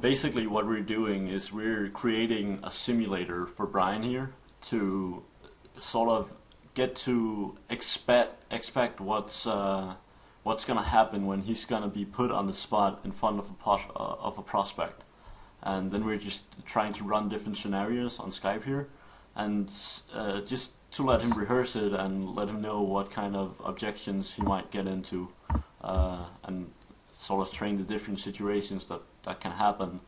basically what we're doing is we're creating a simulator for Brian here to sort of get to expect what's gonna happen when he's gonna be put on the spot in front of a prospect, and then we're just trying to run different scenarios on Skype here, and just to let him rehearse it and let him know what kind of objections he might get into, and sort of train the different situations that can happen.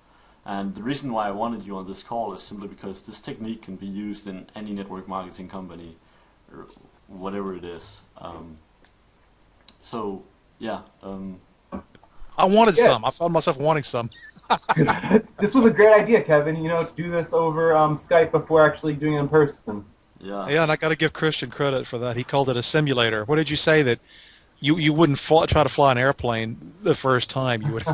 And the reason why I wanted you on this call is simply because this technique can be used in any network marketing company, or whatever it is. So, yeah. I wanted some. I found myself wanting some. This was a great idea, Kevin. You know, to do this over Skype before actually doing it in person. Yeah. Yeah, and I got to give Christian credit for that. He called it a simulator. What did you say, that you wouldn't try to fly an airplane the first time? You would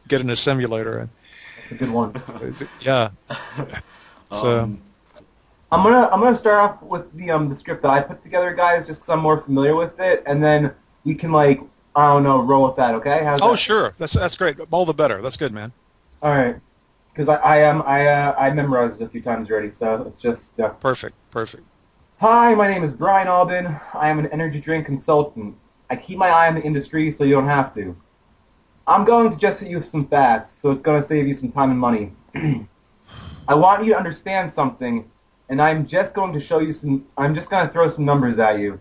get in a simulator. That's a good one. Yeah. So I'm gonna start off with the script that I put together, guys, just because I'm more familiar with it, and then we can, like, I don't know, roll with that. Okay? How's that? Sure. That's great. All the better. That's good, man. All right. Because I memorized it a few times already, so it's just Perfect. Hi, my name is Brian Albin. I am an energy drink consultant. I keep my eye on the industry so you don't have to. I'm going to just hit you with some facts, so it's going to save you some time and money. I want you to understand something, and I'm just going to throw some numbers at you.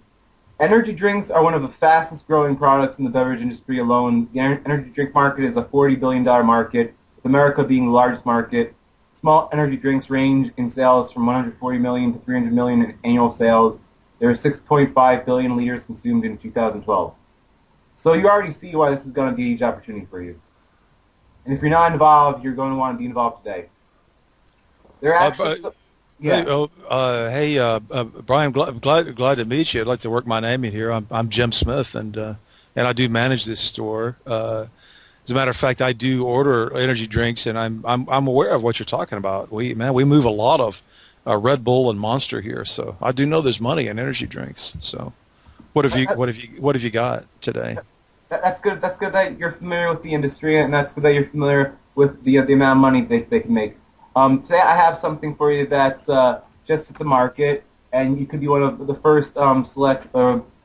Energy drinks are one of the fastest growing products in the beverage industry alone. The energy drink market is a $40 billion market, with America being the largest market. Small energy drinks range in sales from 140 million to 300 million in annual sales. There are 6.5 billion liters consumed in 2012. So you already see why this is going to be a huge opportunity for you. And if you're not involved, you're going to want to be involved today. There are actually... Brian, glad to meet you. I'd like to work my name in here. I'm Jim Smith, and I do manage this store. As a matter of fact, I do order energy drinks, and I'm aware of what you're talking about. We move a lot of Red Bull and Monster here, so I do know there's money in energy drinks. So, what have you got today? That's good. That's good that you're familiar with the industry, and that's good that you're familiar with the amount of money they can make. Today I have something for you that's just at the market, and you could be one of the first select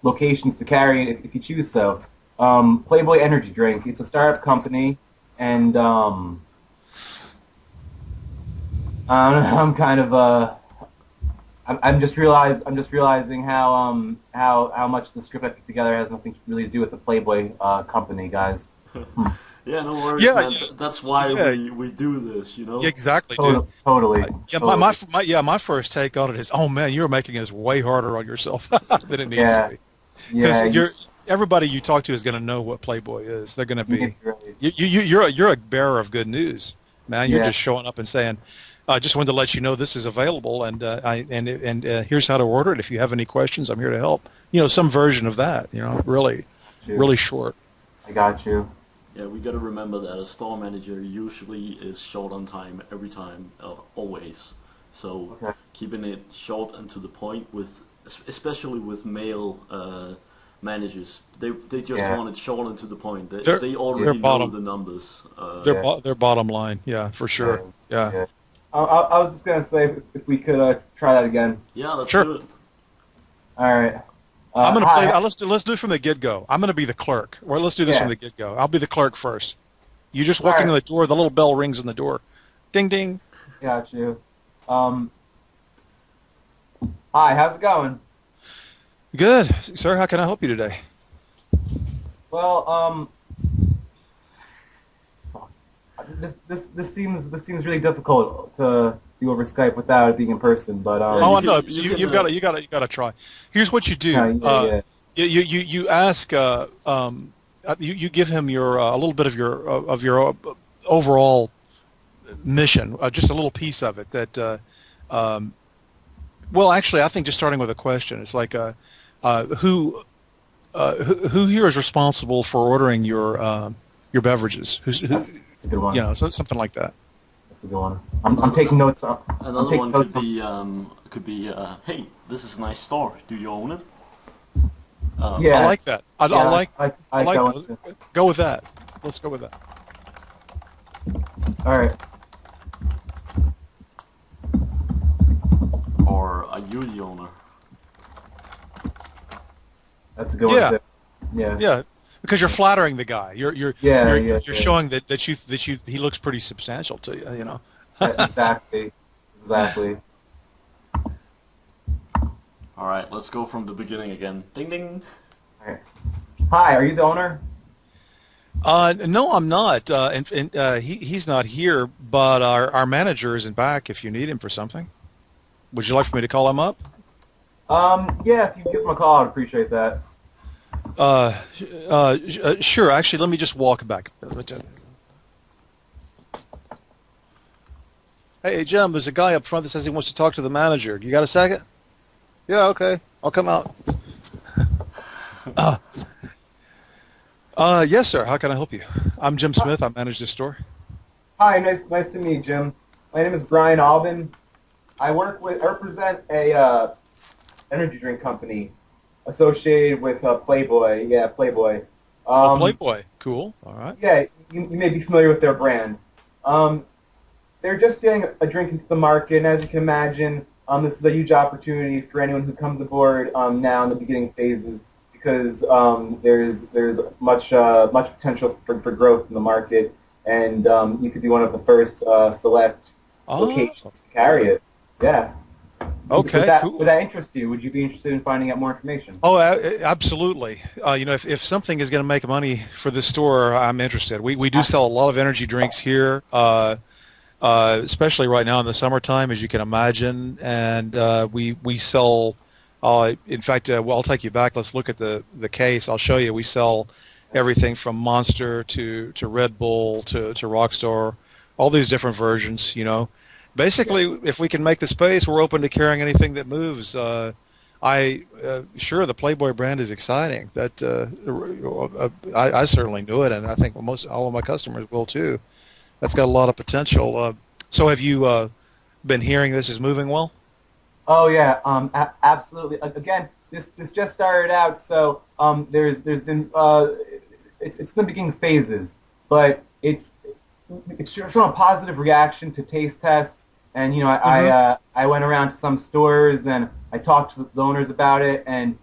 locations to carry it if you choose so. Playboy Energy Drink. It's a startup company, and I'm kind of I'm just realizing how much the script I put together has nothing really to do with the Playboy company, guys. Yeah, no worries, man. That's why we do this, you know? Yeah, exactly, dude. Totally. My first take on it is, oh man, you're making this way harder on yourself than it needs to be. Because everybody you talk to is going to know what Playboy is. They're going to be. You're a bearer of good news, man. You're just showing up and saying, I just wanted to let you know this is available, and here's how to order it. If you have any questions, I'm here to help. You know, some version of that. You know, really short. I got you. Yeah, we got to remember that a store manager usually is short on time every time, always. So keeping it short and to the point, especially with male managers, they just want it short and to the point. They already know the numbers. Their bottom line, for sure. Yeah. I was just gonna say if we could try that again. Yeah, let's do it. All right. I'm gonna play. Let's do it from the get-go. I'm gonna be the clerk. Well, let's do this from the get-go. I'll be the clerk first. You just walk in the door. The little bell rings in the door. Ding ding. Got you. Hi, how's it going? Good, sir. How can I help you today? Well, this seems really difficult to do over Skype without it being in person. But no, you got to try. Here's what you do. You ask. You give him your a little bit of your overall mission, just a little piece of it. That well, actually, I think just starting with a question. It's like who here is responsible for ordering your beverages? That's a good one. You know, something like that. That's a good one. I'm taking notes. Another one could be hey, this is a nice store. Do you own it? I like that. I like that. Go with that. Let's go with that. All right. Or are you the owner? That's a good one. Yeah. Yeah. Because you're flattering the guy. You're showing that he looks pretty substantial to you. You know. Yeah, exactly. Exactly. All right, let's go from the beginning again. Ding ding. All right. Hi, are you the owner? No, I'm not. He's not here, but our manager is in back if you need him for something. Would you like for me to call him up? Yeah, if you give him a call, I'd appreciate that. Sure. Actually, let me just walk back. Hey, Jim, there's a guy up front that says he wants to talk to the manager. You got a second? Yeah, okay. I'll come out. Yes, sir. How can I help you? I'm Jim Smith. I manage this store. Hi, nice to meet you, Jim. My name is Brian Albin. I represent a energy drink company associated with Playboy. Yeah, Playboy. Playboy. Cool. All right. Yeah, you may be familiar with their brand. They're just getting a drink into the market, and as you can imagine, this is a huge opportunity for anyone who comes aboard now in the beginning phases, because there's much potential for growth in the market, and you could be one of the first select locations to carry it. Yeah. Okay. Would that interest you? Would you be interested in finding out more information? Oh, absolutely. If something is going to make money for this store, I'm interested. We do sell a lot of energy drinks here, especially right now in the summertime, as you can imagine. And we sell. In fact, I'll take you back. Let's look at the case. I'll show you. We sell everything from Monster to Red Bull to Rockstar, all these different versions. Basically, if we can make the space, we're open to carrying anything that moves. Sure, the Playboy brand is exciting. That I certainly knew it, and I think all of my customers will too. That's got a lot of potential. So, have you been hearing this is moving well? Oh yeah, absolutely. Again, this just started out, so there's been it's in the beginning phases, but it's shown a positive reaction to taste tests. And I went around to some stores and I talked to the owners about it, and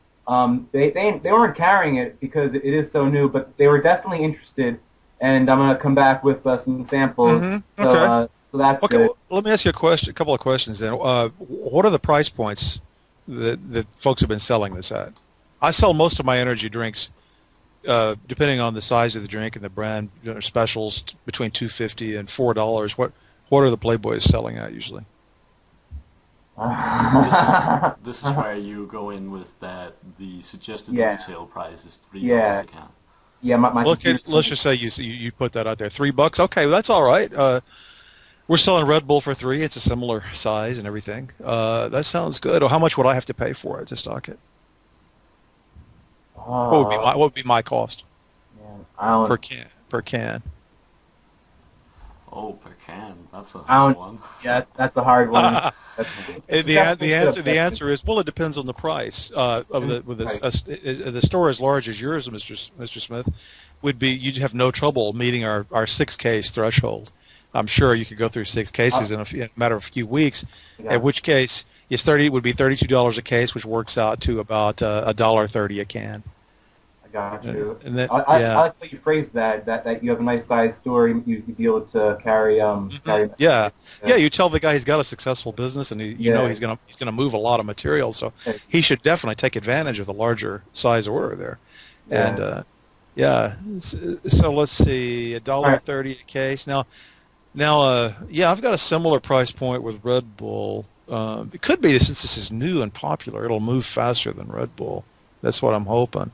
they weren't carrying it because it is so new, but they were definitely interested. And I'm gonna come back with some samples. Mm-hmm. Okay. So that's okay. good. Well, let me ask you a couple of questions then. What are the price points that folks have been selling this at? I sell most of my energy drinks, depending on the size of the drink and the brand, specials between $2.50 and $4. What are the Playboys selling at usually? This is where you go in with that the suggested retail price is $3 a can. Yeah, let's just say you put that out there, $3. Okay, well, that's all right. We're selling Red Bull for $3. It's a similar size and everything. That sounds good. Or how much would I have to pay for it to stock it? What would be my cost? Per can. Oh, per can. That's a hard one. Yeah, that's a hard one. The answer is, well, it depends on the price. The store as large as yours, Mr. Smith, you'd have no trouble meeting our 6 case threshold. I'm sure you could go through 6 cases in a matter of a few weeks. Yeah. In which case, it would be $32 a case, which works out to about $1.30 a can. Got you. And I like how you phrased that you have a nice size store, you'd be able to carry. Yeah. You tell the guy he's got a successful business, and he's gonna move a lot of material, so he should definitely take advantage of the larger size order there. And so let's see, $1.30 a case. Now, I've got a similar price point with Red Bull. It could be, since this is new and popular, it'll move faster than Red Bull. That's what I'm hoping.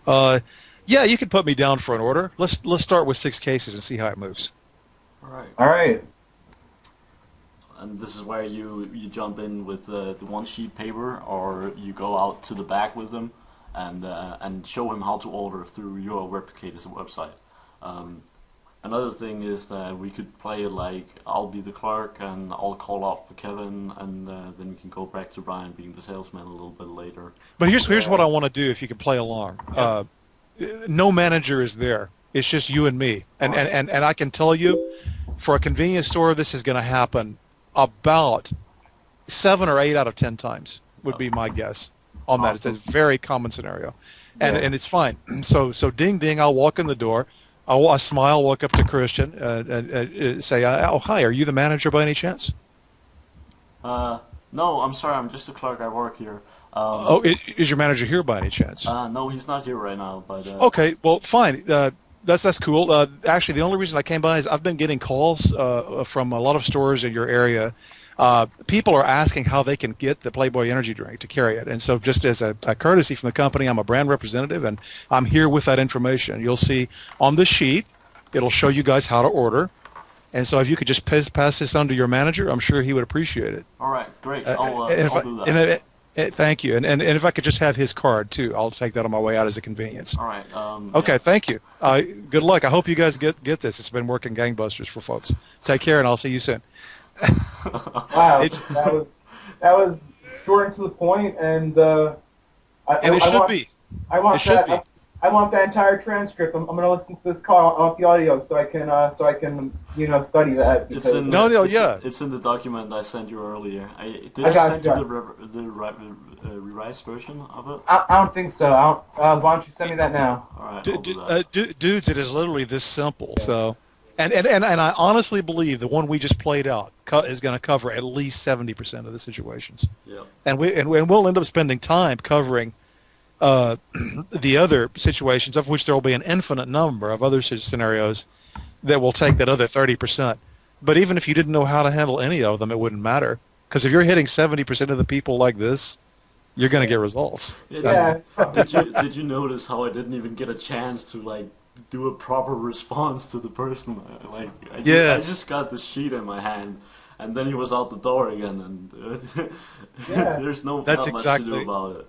You can put me down for an order. Let's start with 6 cases and see how it moves. All right. And this is where you jump in with the one sheet paper, or you go out to the back with them and show him how to order through your Replicator's website. Another thing is that we could play it like I'll be the clerk and I'll call out for Kevin, and then you can go back to Brian being the salesman a little bit later. But here's what I want to do, if you can play along. No manager is there. It's just you and me. And I can tell you, for a convenience store, this is going to happen about 7 or 8 out of 10 times would be my guess on that. It's a very common scenario, and it's fine. So ding ding, I'll walk in the door. I smile, walk up to Christian, and say, "Oh, hi, are you the manager by any chance?" No, I'm sorry, I'm just a clerk. I work here. Is your manager here by any chance? No, he's not here right now. But okay, well, fine. That's cool. Actually, the only reason I came by is I've been getting calls from a lot of stores in your area. People are asking how they can get the Playboy energy drink to carry it, and so just as a courtesy from the company, I'm a brand representative, and I'm here with that information. You'll see on the sheet, it'll show you guys how to order, and so if you could just pass this on to your manager, I'm sure he would appreciate it. All right, great. I'll do that. Thank you, and if I could just have his card too, I'll take that on my way out as a convenience. All right. Okay, thank you. Good luck. I hope you guys get this. It's been working gangbusters for folks. Take care, and I'll see you soon. Wow, that was short and to the point, and it should be. I want that entire transcript. I'm going to listen to this call off the audio so I can study that. It's in the document I sent you earlier. Did I send you the revised version of it? I don't think so. Why don't you send me that now? All right. Dudes, it is literally this simple. So. And I honestly believe the one we just played out is going to cover at least 70% of the situations. Yeah. And we'll end up spending time covering the other situations, of which there will be an infinite number of other scenarios that will take that other 30%. But even if you didn't know how to handle any of them, it wouldn't matter, because if you're hitting 70% of the people like this, you're going to get results. Yeah. Did you notice how I didn't even get a chance to do a proper response to the person? I just got the sheet in my hand, and then he was out the door again, and there's not much to do about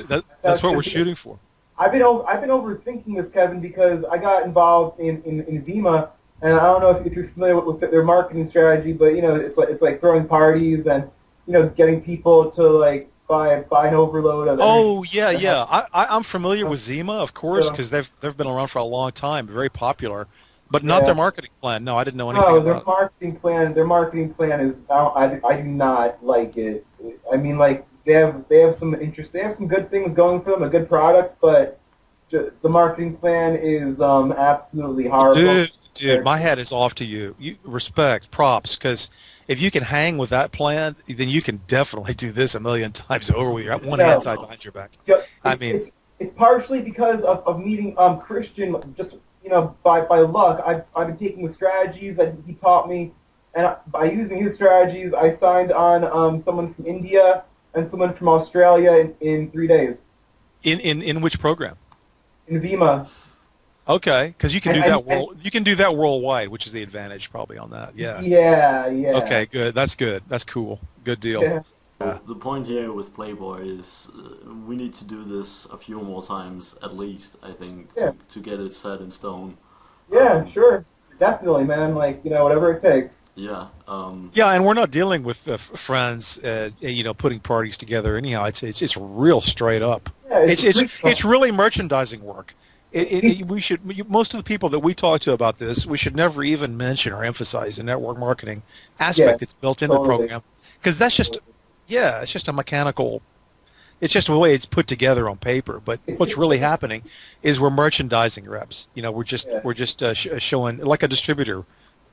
it. That's what we're shooting for. I've been overthinking this, Kevin, because I got involved in Vima, and I don't know if you're familiar with their marketing strategy, but it's like throwing parties and getting people to buy an overload of. Oh yeah. I'm familiar with Zima, of course, because they've been around for a long time, very popular, but not their marketing plan. No, I didn't know anything. No, their marketing plan is I do not like it. I mean, they have some good things going for them, a good product, but the marketing plan is absolutely horrible. Dude, my hat is off to you. Respect, props, because if you can hang with that plan, then you can definitely do this a million times over with your one hand tied behind your back. It's partially because of meeting Christian, just by luck. I've been taking the strategies that he taught me, and by using his strategies, I signed on someone from India and someone from Australia in 3 days. In which program? In Vima. Okay, because you can do that you can do that worldwide, which is the advantage probably on that. Yeah. Yeah. Okay, good. That's good. That's cool. Good deal. Yeah. The point here with Playboy is we need to do this a few more times at least, I think, to get it set in stone. Yeah, sure. Definitely, man. Whatever it takes. Yeah. Yeah, and we're not dealing with friends, putting parties together. Anyhow, it's real straight up. Yeah, it's really merchandising work. Most of the people that we talk to about this, we should never even mention or emphasize the network marketing aspect that's built into the program, because that's just, it's just a mechanical. It's just the way it's put together on paper. But what's really happening is we're merchandising reps. We're just showing like a distributor,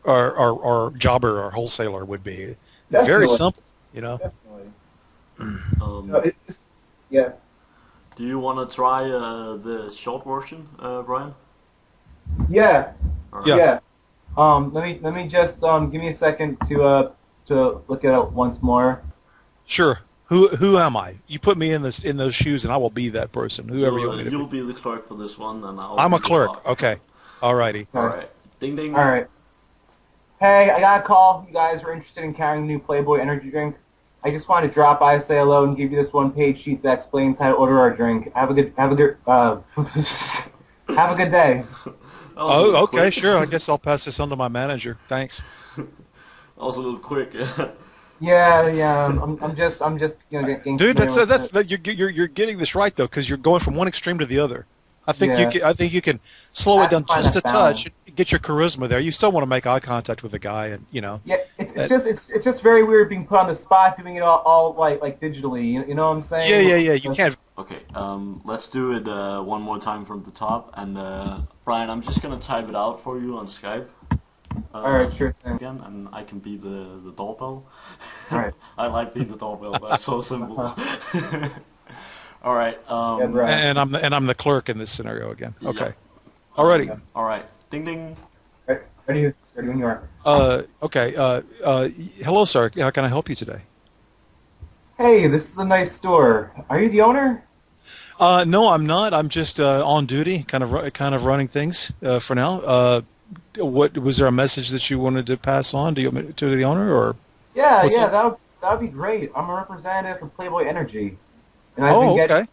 or jobber or wholesaler would be. Definitely. Very simple. Definitely. Do you want to try the short version, Brian? Yeah. Right. Yeah. Let me just give me a second to look it up once more. Sure. Who am I? You put me in those shoes, and I will be that person. Whoever you want me to be. You'll be the clerk for this one, and I'm a clerk. Okay. All righty. All right. Ding ding. All right. Hey, I got a call. You guys are interested in carrying a new Playboy energy drink. I just wanted to drop by, say hello, and give you this one-page sheet that explains how to order our drink. Have a good day. Oh, okay, quick. Sure. I guess I'll pass this on to my manager. Thanks. That was a little quick. Yeah. I'm just getting. Dude, you're getting this right though, because you're going from one extreme to the other. I think you can slow it down just a touch. get your charisma there. You still want to make eye contact with the guy, and you know. Yeah, it's just very weird being put on the spot, doing it all like digitally. You know what I'm saying? Yeah. You can't. Okay, let's do it one more time from the top, and Brian, I'm just gonna type it out for you on Skype. All right, sure thing. Again, and I can be the doorbell. All right. I like being the doorbell. That's so simple. All right. Yeah, right. And I'm the clerk in this scenario again. Okay. Yep. Alrighty. All right. Ding ding. Ready when you are. Okay. Hello, sir. How can I help you today? Hey, this is a nice store. Are you the owner? No, I'm not. I'm just on duty, kind of running things for now. What was there a message that you wanted to pass on to the owner, or? Yeah, that would be great. I'm a representative from Playboy Energy, and okay.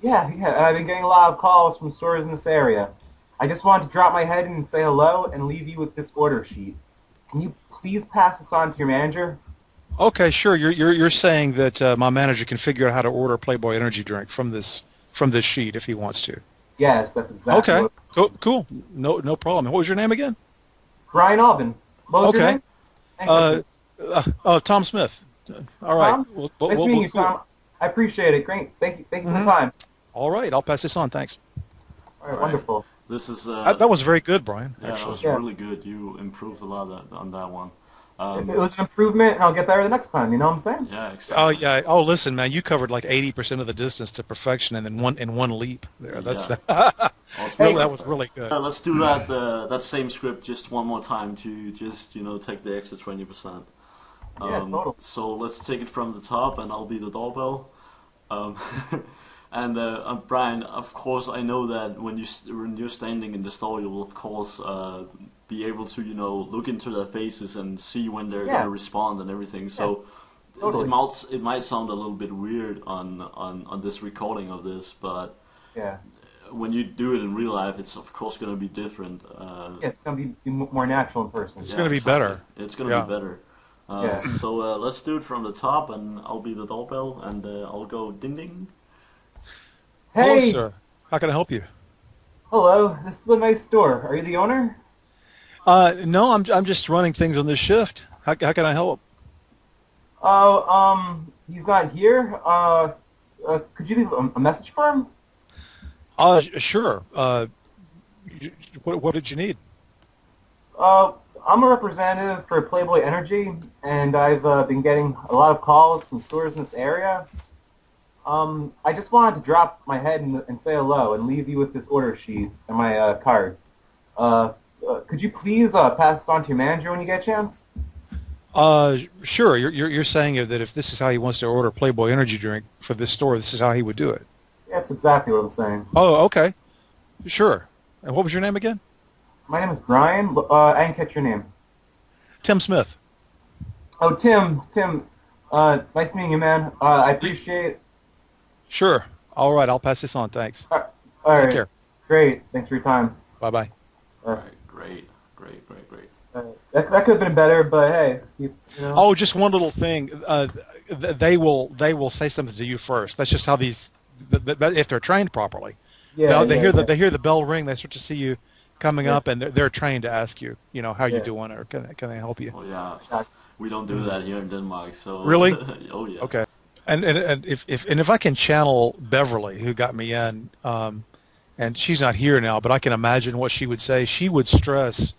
Yeah, I've been getting a lot of calls from stores in this area. I just wanted to drop my head in and say hello and leave you with this order sheet. Can you please pass this on to your manager? Okay, sure. You're saying that my manager can figure out how to order a Playboy Energy drink from this sheet if he wants to. Yes, that's exactly. Okay. Cool. No problem. What was your name again? Brian Albin. What was your name? Tom Smith. All right. Tom? Nice meeting you, Tom. I appreciate it. Great. Thank you for the time. All right. I'll pass this on. Thanks. All right. Wonderful. This is that was very good, Brian. Yeah, that was really good. You improved a lot on that one. It was an improvement, and I'll get better the next time. You know what I'm saying? Yeah, exactly. Oh yeah. Oh, listen, man, you covered like 80% of the distance to perfection, and in one leap. There, that's that was really good. Let's do that same script just one more time to just take the extra 20%. Yeah, totally. So let's take it from the top, and I'll be the doorbell. And Brian, of course, I know that when you're standing in the store, you will of course be able to look into their faces and see when they're going to respond and everything. So totally. it might sound a little bit weird on this recording of this, but when you do it in real life, it's of course going to be different. It's going to be more natural in person. It's going to be better. It's going to be better. So let's do it from the top, and I'll be the doorbell, and I'll go ding ding. Hey! Hello, sir. How can I help you? Hello. This is a nice store. Are you the owner? No, I'm just running things on this shift. How can I help? Oh, he's not here. Could you leave a message for him? Sure. What did you need? I'm a representative for Playboy Energy, and I've been getting a lot of calls from stores in this area. I just wanted to drop my head and say hello and leave you with this order sheet and my card. Could you please pass this on to your manager when you get a chance? Sure. You're saying that if this is how he wants to order Playboy Energy drink for this store, this is how he would do it. Yeah, that's exactly what I'm saying. Oh, okay. Sure. And what was your name again? My name is Brian. I didn't catch your name. Tim Smith. Oh, Tim. Nice meeting you, man. I appreciate it. Sure. All right. I'll pass this on. Thanks. All right. Take care. Great. Thanks for your time. Bye-bye. All right. Great. That could have been better, but hey. Oh, just one little thing. They will say something to you first. That's just how these, if they're trained properly. Yeah. They hear the bell ring. They start to see you coming up, and they're trained to ask you, how you doing, or can they help you? Oh yeah. We don't do that here in Denmark. So really? Oh yeah. Okay. And if I can channel Beverly, who got me in, and she's not here now, but I can imagine what she would say. She would stress.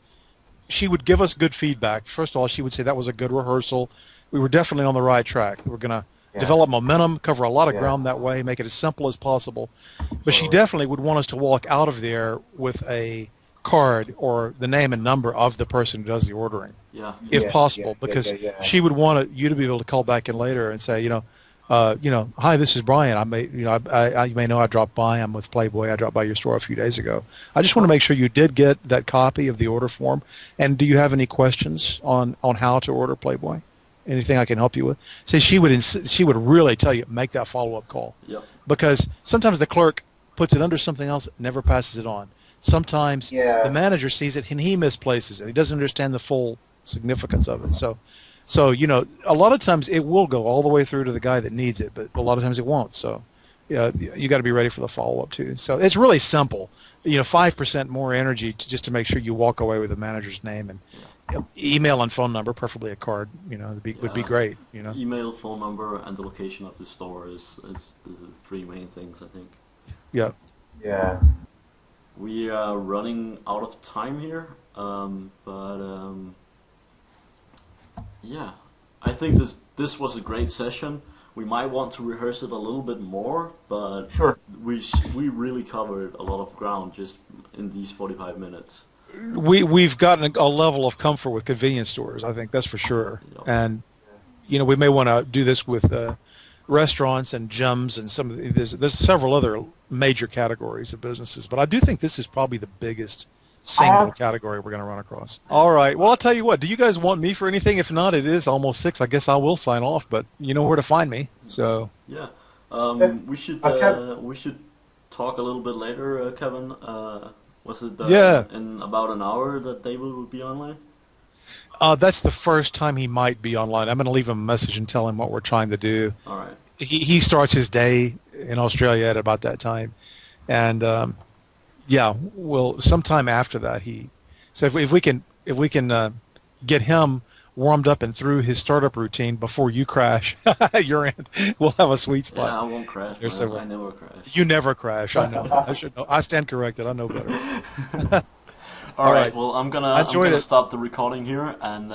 She would give us good feedback. First of all, she would say that was a good rehearsal. We were definitely on the right track. We're going to develop momentum, cover a lot of ground that way, make it as simple as possible. But she definitely would want us to walk out of there with a card or the name and number of the person who does the ordering, if possible, because she would want you to be able to call back in later and say, hi, this is Brian. You may know I dropped by. I'm with Playboy. I dropped by your store a few days ago. I just want to make sure you did get that copy of the order form. And do you have any questions on how to order Playboy? Anything I can help you with? See, she would really tell you, make that follow-up call. Yep. Because sometimes the clerk puts it under something else, never passes it on. Sometimes the manager sees it and he misplaces it. He doesn't understand the full significance of it. So, a lot of times it will go all the way through to the guy that needs it, but a lot of times it won't. So, you got to be ready for the follow-up too. So it's really simple. 5% more energy just to make sure you walk away with the manager's name and email and phone number, preferably a card. Would be great. Email, phone number, and the location of the store is the three main things, I think. Yeah. Yeah. We are running out of time here, but yeah, I think this was a great session. We might want to rehearse it a little bit more, but sure. We really covered a lot of ground just in these 45 minutes. We've gotten a level of comfort with convenience stores, I think that's for sure. Yep. And we may want to do this with restaurants and gyms and some of there's several other major categories of businesses, but I do think this is probably the biggest single category we're going to run across. All right. Well, I'll tell you what. Do you guys want me for anything? If not, it is almost 6. I guess I will sign off, but you know where to find me. So yeah, we should talk a little bit later, Kevin. Was it in about an hour that David will be online? That's the first time he might be online. I'm going to leave him a message and tell him what we're trying to do. All right. He starts his day in Australia at about that time, and well, sometime after that so if we can get him warmed up and through his startup routine before you crash your end, we'll have a sweet spot. Yeah, I won't crash. I never crash. You never crash. I know. I should know. I stand corrected. I know better. All right. Well, I'm gonna stop the recording here, and